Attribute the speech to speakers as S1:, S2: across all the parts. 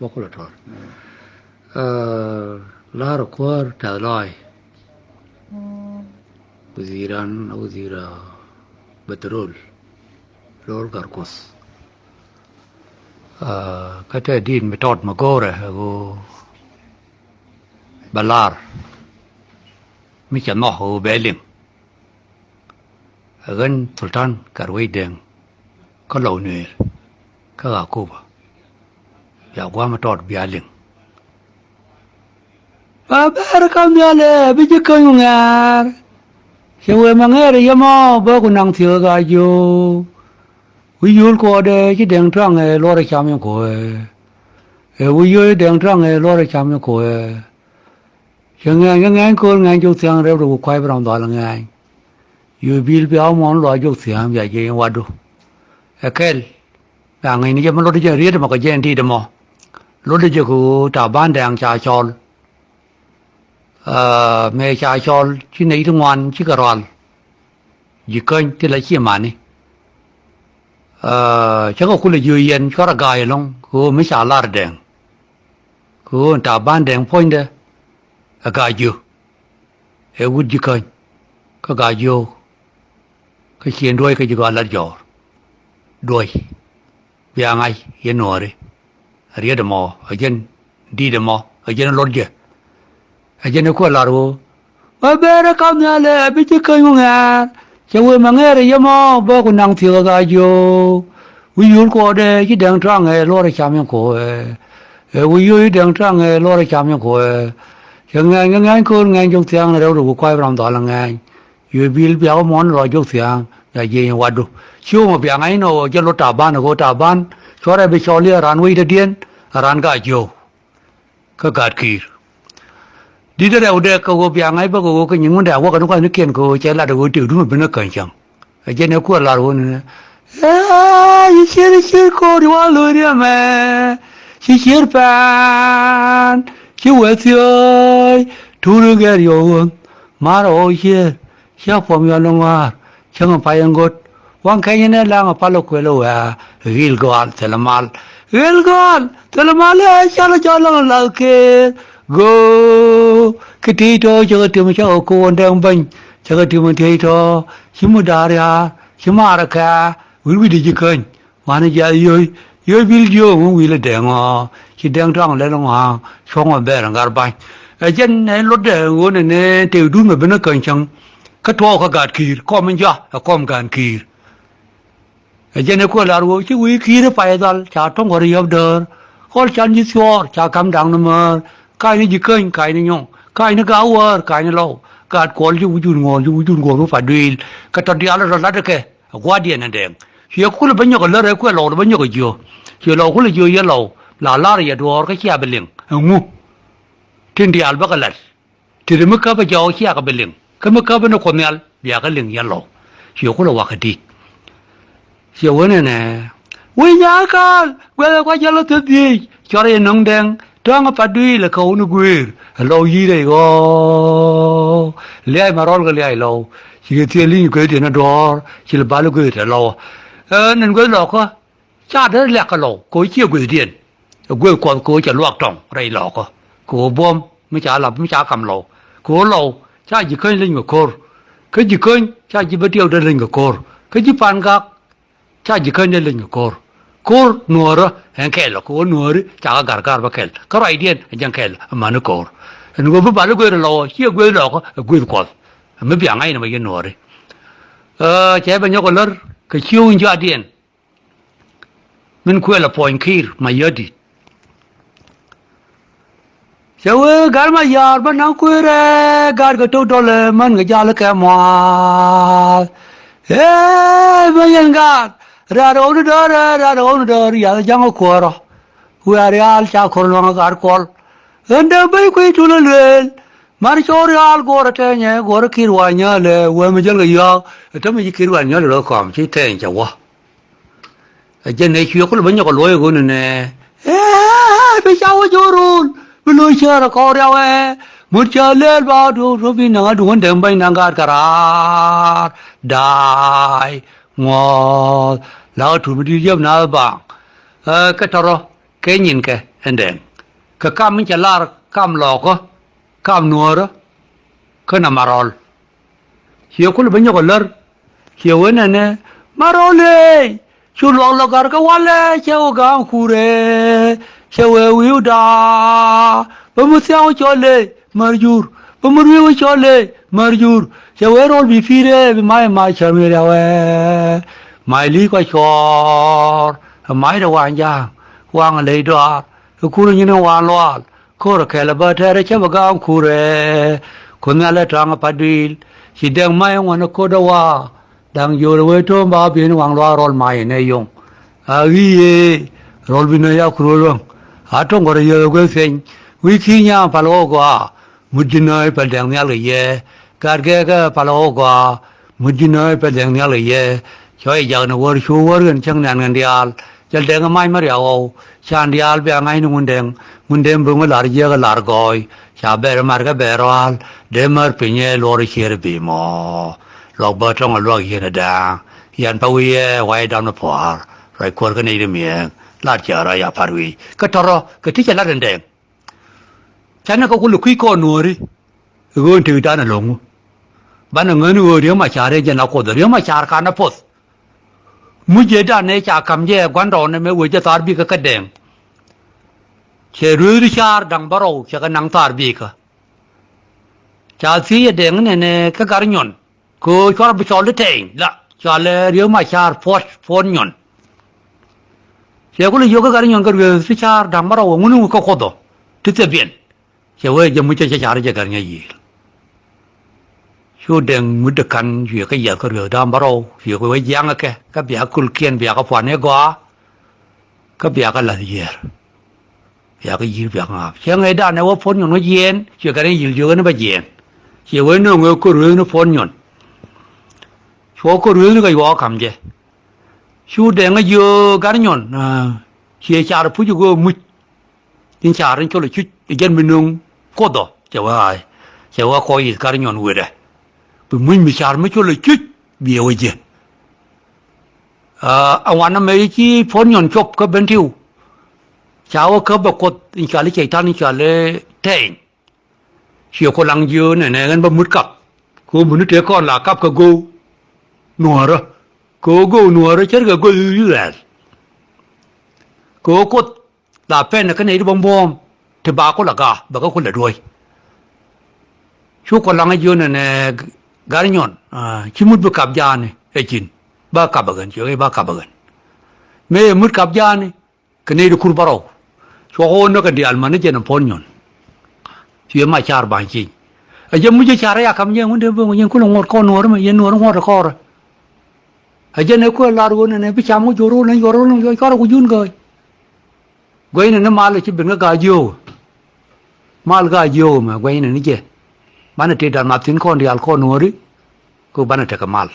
S1: بقول تار لا ركور تعلاي وزير بترول لور كاركوس كتا دين متود مغورة هو بلار مش نوع هو بيلين gần Sultan Karwei Deng có lầu nề có gà cô bà dạo qua mà trọt bia liền bà bé con nhà lệ bây giờ con ngà xem về mà nghe rồi mà bữa con năng thiếu gà vô ví dụ qua đây chứ đèn trăng này lo ra chạm nhau coi ví dụ đèn trăng này lo ra chạm nhau coi chẳng nghe con nghe chú tiếng rồi rồi quay vào đó là nghe yêu bil biao mon lo jok siam ya je wadu akel da ngai ni je mo lo de je ri de mo ko je ndi de mo lo de je ko ta ban dang cha chol me cha chol chi nei tu ngoan chi ka ron ji kön ti la chi ma ni cha ko ku le yu yen ko ra gai long ko me cha lar deng ko ta ban dang point de aga yu e wud ji kön ko ga yu cái chuyện đuôi cái gì gọi là giỏ đuôi bây giờ ngay yên nọ đấy ở đây đầm mò ở trên đi đầm mò ở trên lót gì ở trên nó qua là rồi ở bên đó con nhà này biết chứ cây không à chẳng quên mà nghe rồi mà bố con năng thiếu cái gì ví dụ qua đây cái đường trăng này lo ra chạm nhau coi ví dụ đường trăng này lo ra chạm nhau coi chẳng nghe con nghe trong tiếng này đâu được quay vào đó là nghe yêu bil biao mon lo jok siang ya ye wadu chiu ma biang ai no je lo ta ban go ta ban chora be choli ran wi de dien ran ga jo ka gat kir đi đến đâu đây cô biang ai ba cô cái những vấn đề qua cái nó coi nó kiện cô chạy lại được tiểu đúng bên nó cẩn chẳng ở trên nó qua là rồi nè ai chơi cô đi qua lối đi mà chơi pan chơi vợ chơi thu được cái điều mà rồi chơi siapa pun yang nongah, jangan payah got. Wang kaya ni lah ngapa lo kuelo ya, gilgal, telamal le, jalan lagi, go, ketito, jangan timun cakap ko ondang bang, jangan timun tiito, semua daria, semua araka, wilwi dijikan, mana jadi yo biljo, wilwi dengo, si deng trang le nongah, songo berang garbang. Ajen lot deh, guna ni tiudu macam kencang. Cái thua cái gạt kir, có mình chưa, có gạt kir. Giờ này cô là rồi chứ quý kir nó phải dal, chả trong cái gì đó, có chân như xóa, chả cầm đằng mà, cái này gì kênh, cái này nhung, cái này gạo ở, cái này lâu, gạt cồn chứ vujun ngon nó phải đi, cái trò đi ăn rồi lát cái, qua điện này đeng, giờ cô là bao nhiêu cái lỡ cô lâu là bao nhiêu cái dừa, giờ lâu cô là dừa giờ lâu, là giờ đồ cái chia bên liền, ngu, trên đi ăn bao cái lát, thì mới có bao giờ chia cái bên liền. cái mức cấp nó còn nhiều, bây giờ cái lượng nhiều lắm, hiểu có là quá cái đi, hiểu cái này nè, với nhà con, bây giờ qua giờ nó thật gì, cho nên nông đen, trong cái phát đi là câu nó quên, lâu gì đấy go, lấy mà rồi cái lấy lâu, chỉ cái tiền linh cái tiền nó đỏ, chỉ là bao nhiêu cái tiền lâu, nên cái lâu có, cha đó là cái lâu, có chiêu cái tiền, quên còn có chỉ loạt trồng, đây lâu có bom, mới trả cầm lâu, có lâu cha chỉ khơi lên ngược cor, cái gì khơi cha chỉ bắt đầu lên ngược cor, cái gì pan gác cha chỉ khơi lên ngược cor nuor hàng kẹl là cor nuor cha cái gar bắt kẹl, cái rồi điên chẳng kẹl mà nó cor, nó có bao nhiêu người lâu, chỉ người lâu có người cor, mới biết ngay là mấy cái nuor, chế bao nhiêu cái lỡ cái chiêu như điên, mình quên là point kir mà nhớ đi. Jadi garma yar benang kuire gar ketu dole man ngejala kemal. Bayan gar rada onu dor ya jangan kuara. Kuarial cak korong gar kol. Anda bayi kui tulul. Mari corial gora tanya gora kirwanya le. Wah menjal gaya. Itu menjadi kirwanya le kam cita yang jawa. Jadi syukur kalau banyak kalau yang guna ne. Bersama jorul. Belum cara kau dia muncul baru robi nang aduan dembai nangar karar dai ngol laut tu berdiri jam nal bang ketara cái nhìn cái anh đèn cái cam mình chỉ là cam lò có cam nua đó cái nào mà rồi hiểu có là bây giờ còn lơ hiểu cái này nè mà rồi lên chú lò lò gar cái quan lên cháu gang khure cháu yêu đã bấm sao cho lên marjur bấm yêu cho lên marjur cháu rồi bị phi đấy bị mai chờ người đâu mai lý qua cho mai đâu anh giang quang lấy đó kuru như nó hoàn loạn kuru cái là bớt hết chứ mà gang khure con nhà lại trang padil chỉ đang mai ông nó có đâu à đang vô với tôi bảo biến hoàng loa rồi mai này dùng ghi rồi bên này áo kuru luôn trong cái giờ cái phim khi nhà palo qua mujinai phải đang nhà lấy ye cái palo qua mujinai phải đang nhà lấy ye cho giờ nó vừa xuống vừa gần chẳng nạn đi al chal denga mai mariao chandi al be ngai nu mundem bunga larje ga largoi chaber marga beral demer pinye lor chere bi mo log ba tong log yen da yan pawiye wai dam na por rai kor ga nei de mien la chara ya parwi ka toro ka ti chala den deng chana ko lu kui ko nori go ti ta na long ban nganu ri ma chare jana ko ri ma char ka na pos मुझे डाने क्या कम जे गंडों में वो जो तार भी का डेंग शेरूर चार डंग बरो क्या का नंग तार भी का चासी ये डेंग ने का गारियों को चार बिचौले टेंग ला चाले रियो मा चार फोन यों शेकुल यो का गारियों का रियो चार डंग बरो वो मुनु का खोदो तिते बिन शेवे जो मुझे चार जे गारियां ये chú đừng muốn được ăn gì cái giờ có được đam bao gì có cái giang cái bia cùl kiên bia cái phản ấy quá cái bia cái là gì bia cái gì bia ngà xem ngày đó nàyว่าphun nhon nó yên chỉ cái này nhiều nó bị yên chỉ với nó người có rưỡi nó phun nhon số có rưỡi nó cái quá cầm chứ chú đừng cái giờ cái nhon chỉ trả được phụ chú có mít tin trả đến chỗ là chút dân mình nung có đó chỉว่าcoi cái nhon về đây mình bị chار mấy chỗ là chút biểu gì anh em mấy chi phone nhon chụp cái bên thiu cháu cái bậc cột in trả lấy chạy tan in trả lấy tiền chiều có lăng dưa này này anh bấm mút cặp cô muốn đứa con là cặp cái go nua đó cô go nua đó chết cái go như vậy cô cột là pen là cái này bom bom thì bà có là gà bà có là đuôi chú có lăng dưa này này garinyon chỉ muốn bữa cặp gia này ấy chín ba cặp gần chứ ba cặp gần mấy muốn cặp gia này cái này được kur baro cho hôn nó cái đi alman nó chỉ là phone nhon chỉ mà char bằng chi ấy giờ muốn chơi char ya cầm nhang muốn đưa vương nhang cũng là ngọt con nuôi mà nhang nuôi nó ngọt rồi rồi ấy giờ nếu có là rồi này bị chạm có choro nó có yun rồi quay này nó mal là chỉ bên cái gà diều mal gà diều mà quay này nó chứ mana tidak matin kon di alko nori ko bana ta kamal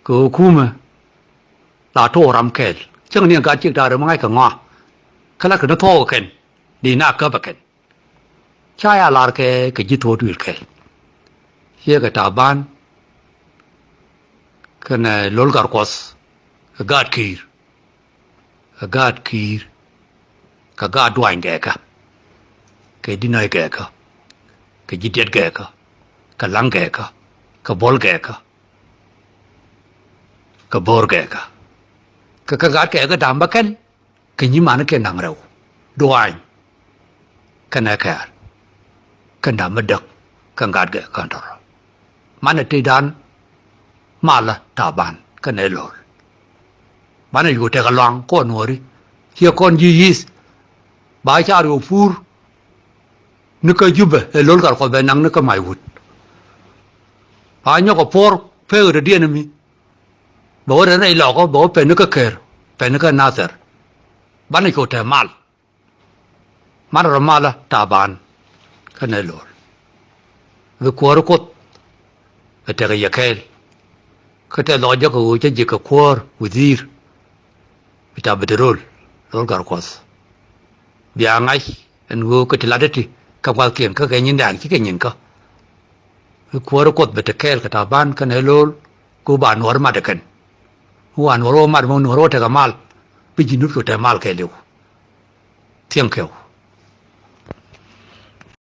S1: ko kuma la to ram kel chang ni ga chik da ma ngai ka nga kala ka to ken di na ka ba ken cha ya lar ke ji to du ke ye ka ta ban kana lol gar kos gad kir ka gad duan ge ka ke di nai ge ka cái gì điệt ghẻ cái lăng ghẻ cái bol ghẻ cái bor ghẻ cái gạt ghẻ cái đam bắc cái gì mà nó cái nặng rau đuôi cái này cái đam mất được cái gạt ghẻ cái đó mà nó tây đan mà là ta ban cái này lor mà nóอยู่แต่cái loang con nuôi hier con gì bài cha rồi phur nó cái giúp lối cả con bé nắng nó cái mày hụt, nhóc có por phê ở đây này mi, bảo ở đây lọ có bảo phê nó cái kẹr, phê nó cái naser, bán này có thể mal rồi mal là ta bán cái này lối, với quơ cốt, cái cái kel, cái lọ cho cái gì cái quơ, uzir, cái ta bedrol, lối cả con, biang ngay, anh vô cái là đấy các quan kiện các cái nhìn đảng chứ cái nhìn cơ, qua đó cột bệt kẹt cái tàu ban cái này lol, cô bạn nuôi mà được cần, cô bạn nuôi mà muốn nuôi thì cái mal, bây giờ nuôi cái mal cái liu, Thank you.